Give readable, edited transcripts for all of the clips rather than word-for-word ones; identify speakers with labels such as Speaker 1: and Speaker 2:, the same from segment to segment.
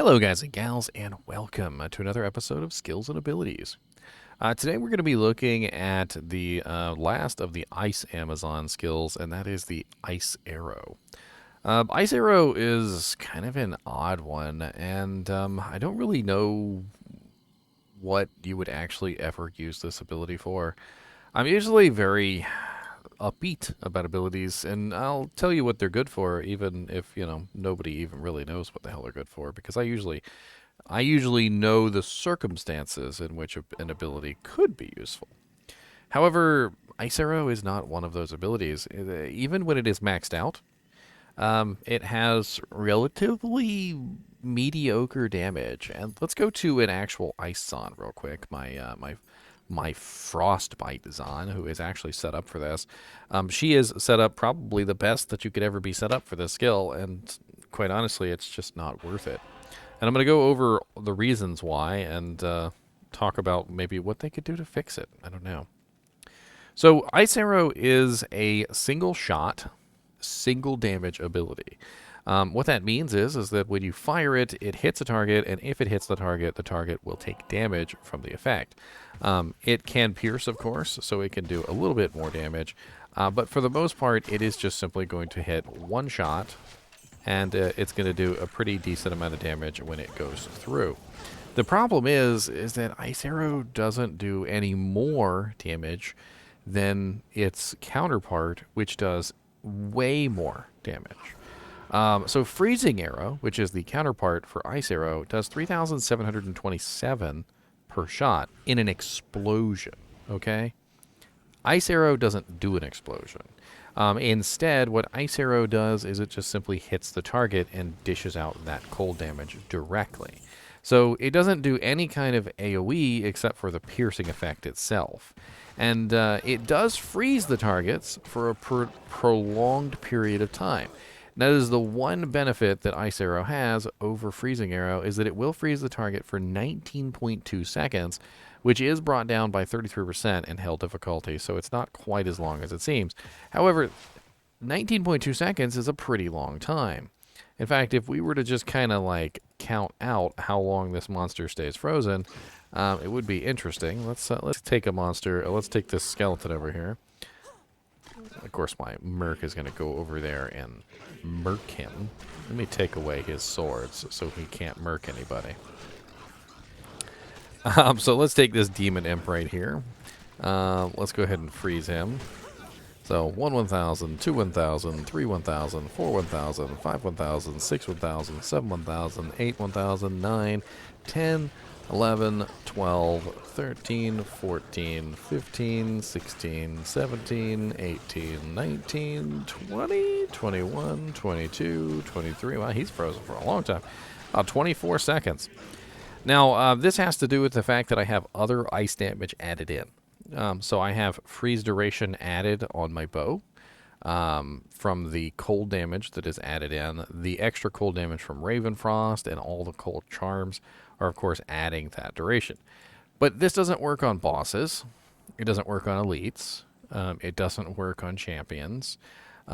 Speaker 1: Hello guys and gals, and welcome to another episode of Skills and Abilities. Today we're going to be looking at the last of the Ice Amazon skills, and that is the Ice Arrow. Ice Arrow is kind of an odd one, and I don't really know what you would actually ever use this ability for. I'm usually very upbeat about abilities, and I'll tell you what they're good for, even if, nobody even really knows what the hell they're good for, because I usually know the circumstances in which an ability could be useful. However, Ice Arrow is not one of those abilities. Even when it is maxed out, it has relatively mediocre damage. And let's go to an actual Ice Zon real quick. My Frostbite Zon, who is actually set up for this. She is set up probably the best that you could ever be set up for this skill, and quite honestly, it's just not worth it. And I'm going to go over the reasons why and talk about maybe what they could do to fix it. I don't know. So Ice Arrow is a single shot, single damage ability. What that means is that when you fire it, it hits a target, and if it hits the target will take damage from the effect. It can pierce, of course, so it can do a little bit more damage, but for the most part, it is just simply going to hit one shot, and it's going to do a pretty decent amount of damage when it goes through. The problem is that Ice Arrow doesn't do any more damage than its counterpart, which does way more damage. So Freezing Arrow, which is the counterpart for Ice Arrow, does 3,727 per shot in an explosion, okay? Ice Arrow doesn't do an explosion. Instead, what Ice Arrow does is it just simply hits the target and dishes out that cold damage directly. So it doesn't do any kind of AoE except for the piercing effect itself. And it does freeze the targets for a prolonged period of time. That is the one benefit that Ice Arrow has over Freezing Arrow, is that it will freeze the target for 19.2 seconds, which is brought down by 33% in hell difficulty, so it's not quite as long as it seems. However, 19.2 seconds is a pretty long time. In fact, if we were to just kind of like count out how long this monster stays frozen, it would be interesting. Let's take a monster. Let's take this skeleton over here. Of course, my merc is going to go over there and merc him. Let me take away his swords so he can't merc anybody. So let's take this demon imp right here. Let's go ahead and freeze him. So 1 1,000, 2 1,000, 3 1,000, 4 1,000, 5 1,000, 6 1,000, 7 1,000, 8 1,000, 9, 10, 11, 12, 13, 14, 15, 16, 17, 18, 19, 20, 21, 22, 23. Wow, he's frozen for a long time. 24 seconds. Now, this has to do with the fact that I have other ice damage added in. So I have freeze duration added on my bow from the cold damage that is added in. The extra cold damage from Ravenfrost and all the cold charms are, of course, adding that duration. But this doesn't work on bosses. It doesn't work on elites. It doesn't work on champions. It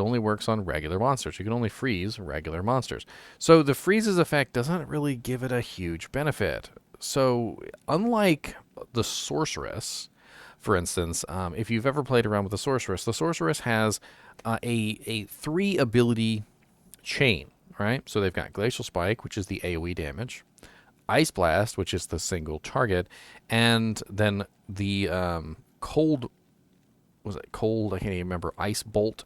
Speaker 1: only works on regular monsters. You can only freeze regular monsters. So the freezes effect doesn't really give it a huge benefit. So unlike the sorceress, for instance, if you've ever played around with the sorceress has a 3 ability chain, right? So they've got Glacial Spike, which is the AoE damage, Ice Blast, which is the single target, and then the cold, was it cold? I can't even remember. Ice Bolt,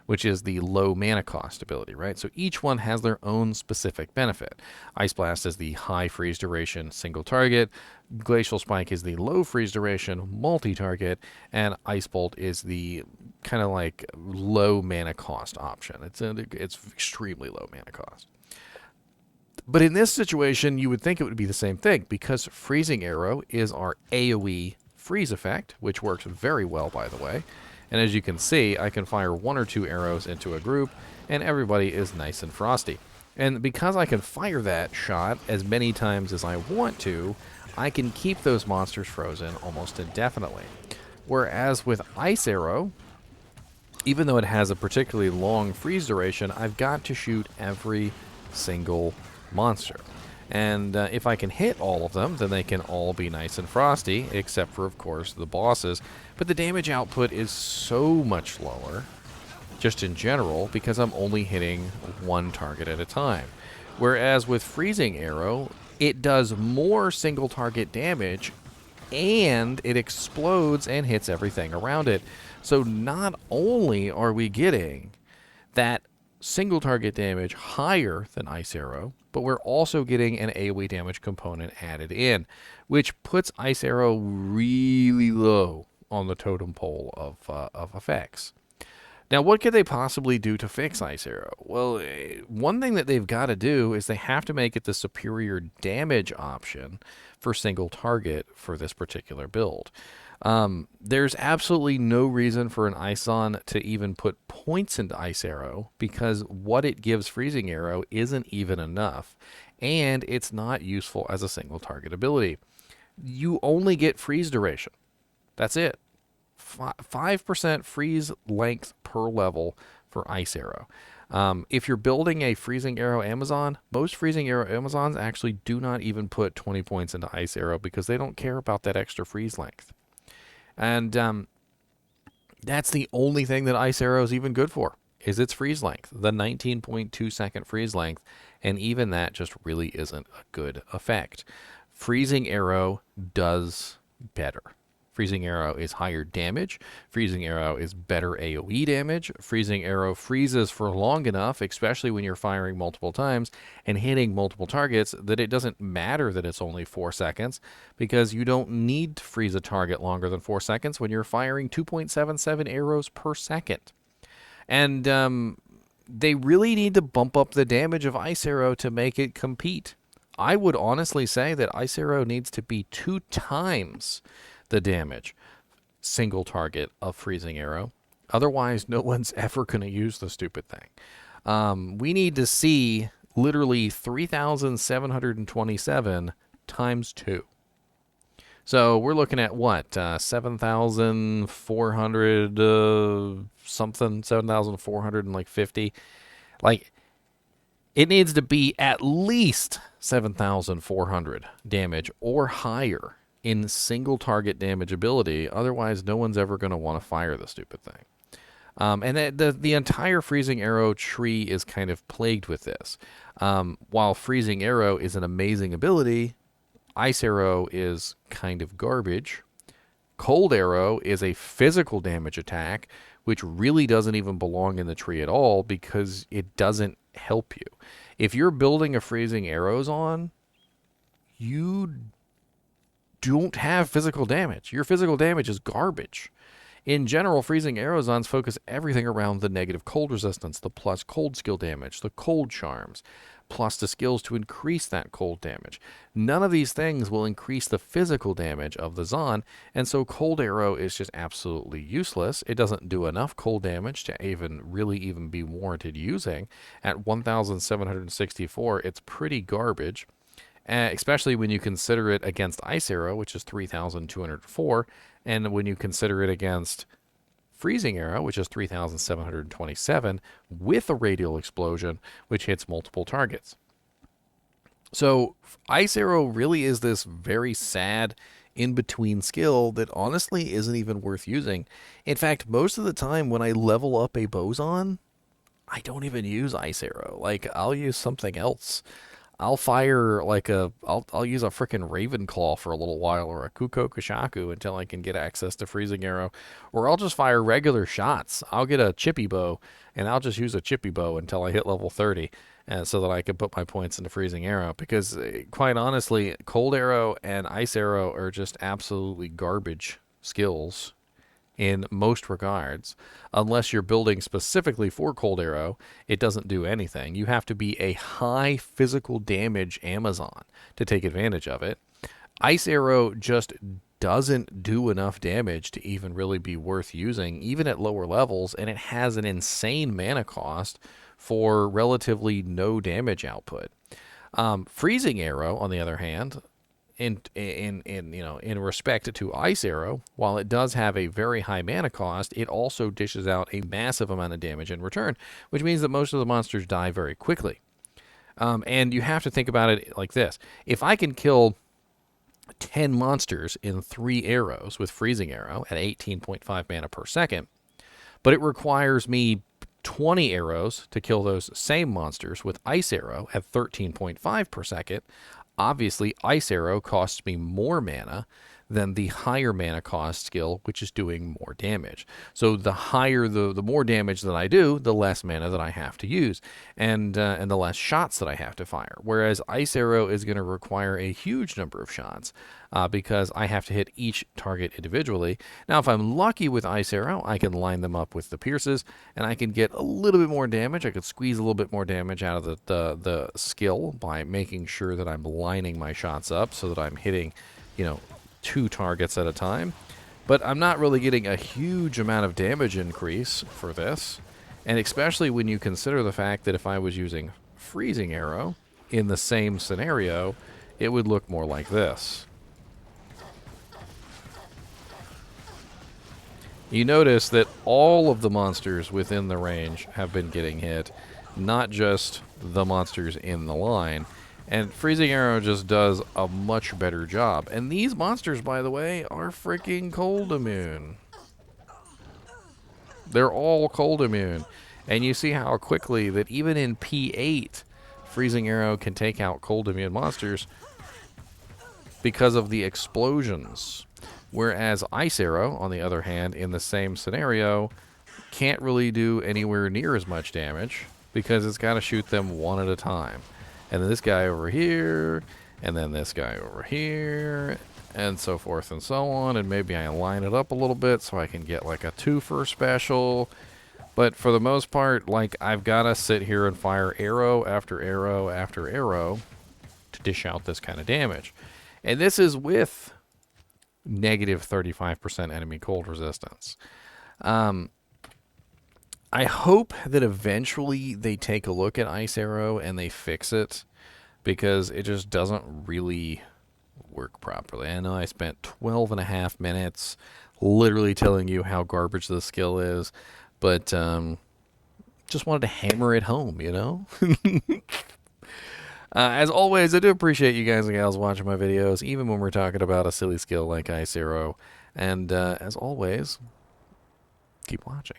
Speaker 1: which is the low mana cost ability, right? So each one has their own specific benefit. Ice Blast is the high freeze duration single target. Glacial Spike is the low freeze duration multi-target, and Ice Bolt is the kind of like low mana cost option. It's extremely low mana cost. But in this situation, you would think it would be the same thing, because Freezing Arrow is our AoE freeze effect, which works very well, by the way. And as you can see, I can fire 1 or 2 arrows into a group, and everybody is nice and frosty. And because I can fire that shot as many times as I want to, I can keep those monsters frozen almost indefinitely. Whereas with Ice Arrow, even though it has a particularly long freeze duration, I've got to shoot every single monster. And if I can hit all of them, then they can all be nice and frosty, except for, of course, the bosses. But the damage output is so much lower, just in general, because I'm only hitting one target at a time. Whereas with Freezing Arrow, it does more single target damage, and it explodes and hits everything around it. So not only are we getting that single target damage higher than Ice Arrow, but we're also getting an AoE damage component added in, which puts Ice Arrow really low on the totem pole of effects. Now, what could they possibly do to fix Ice Arrow? Well, one thing that they've got to do is they have to make it the superior damage option for single target for this particular build. There's absolutely no reason for an Ison to even put points into Ice Arrow because what it gives Freezing Arrow isn't even enough, and it's not useful as a single target ability. You only get freeze duration. That's it. 5% freeze length per level for Ice Arrow. If you're building a Freezing Arrow Amazon, most Freezing Arrow Amazons actually do not even put 20 points into Ice Arrow because they don't care about that extra freeze length. And that's the only thing that Ice Arrow is even good for, is its freeze length, the 19.2 second freeze length, and even that just really isn't a good effect. Freezing Arrow does better. Freezing Arrow is higher damage. Freezing Arrow is better AoE damage. Freezing Arrow freezes for long enough, especially when you're firing multiple times and hitting multiple targets, that it doesn't matter that it's only 4 seconds because you don't need to freeze a target longer than 4 seconds when you're firing 2.77 arrows per second. And they really need to bump up the damage of Ice Arrow to make it compete. I would honestly say that Ice Arrow needs to be 2 times the damage single target of Freezing Arrow. Otherwise, no one's ever going to use the stupid thing. We need to see literally 3,727 times 2. So we're looking at what? 7,400 something, 7,450. Like, it needs to be at least 7,400 damage or higher in single target damage ability. Otherwise, no one's ever going to want to fire the stupid thing. And the entire Freezing Arrow tree is kind of plagued with this. While Freezing Arrow is an amazing ability, Ice Arrow is kind of garbage. Cold Arrow is a physical damage attack, which really doesn't even belong in the tree at all because it doesn't help you. If you're building a Freezing Arrows on, you don't have physical damage. Your physical damage is garbage. In general, Freezing Arrowsons focus everything around the negative cold resistance, the plus cold skill damage, the cold charms, plus the skills to increase that cold damage. None of these things will increase the physical damage of the Zon, and so Cold Arrow is just absolutely useless. It doesn't do enough cold damage to even be warranted using. At 1,764, it's pretty garbage. Especially when you consider it against Ice Arrow, which is 3,204, and when you consider it against Freezing Arrow, which is 3,727, with a radial explosion, which hits multiple targets. So Ice Arrow really is this very sad in-between skill that honestly isn't even worth using. In fact, most of the time when I level up a Boson, I don't even use Ice Arrow. Like, I'll use something else. I'll fire I'll use a frickin' Ravenclaw for a little while, or a Kukokoshaku until I can get access to Freezing Arrow, or I'll just fire regular shots. I'll get a chippy bow, and I'll just use a chippy bow until I hit level 30, so that I can put my points into Freezing Arrow. Because quite honestly, Cold Arrow and Ice Arrow are just absolutely garbage skills in most regards. Unless you're building specifically for Cold Arrow, it doesn't do anything. You have to be a high physical damage Amazon to take advantage of it. Ice Arrow just doesn't do enough damage to even really be worth using, even at lower levels, and it has an insane mana cost for relatively no damage output. Freezing Arrow, on the other hand, in respect to Ice Arrow, while it does have a very high mana cost, it also dishes out a massive amount of damage in return, which means that most of the monsters die very quickly. And you have to think about it like this. If I can kill 10 monsters in 3 arrows with Freezing Arrow at 18.5 mana per second, but it requires me 20 arrows to kill those same monsters with Ice Arrow at 13.5 per second. Obviously, Ice Arrow costs me more mana than the higher mana cost skill, which is doing more damage. So the higher, the more damage that I do, the less mana that I have to use, and the less shots that I have to fire. Whereas Ice Arrow is going to require a huge number of shots because I have to hit each target individually. Now, if I'm lucky with Ice Arrow, I can line them up with the pierces, and I can get a little bit more damage. I could squeeze a little bit more damage out of the skill by making sure that I'm lining my shots up so that I'm hitting, 2 targets at a time. But I'm not really getting a huge amount of damage increase for this. And especially when you consider the fact that if I was using Freezing Arrow in the same scenario, it would look more like this. You notice that all of the monsters within the range have been getting hit, not just the monsters in the line. And Freezing Arrow just does a much better job. And these monsters, by the way, are freaking cold immune. They're all cold immune. And you see how quickly that even in P8, Freezing Arrow can take out cold immune monsters because of the explosions. Whereas Ice Arrow, on the other hand, in the same scenario, can't really do anywhere near as much damage because it's got to shoot them one at a time. And then this guy over here, and then this guy over here, and so forth and so on. And maybe I line it up a little bit so I can get like a 2-for special. But for the most part, like, I've got to sit here and fire arrow after arrow after arrow to dish out this kind of damage. And this is with negative 35% enemy cold resistance. I hope that eventually they take a look at Ice Arrow and they fix it, because it just doesn't really work properly. I know I spent 12 and a half minutes literally telling you how garbage the skill is, but just wanted to hammer it home, As always, I do appreciate you guys and gals watching my videos, even when we're talking about a silly skill like Ice Arrow. And as always, keep watching.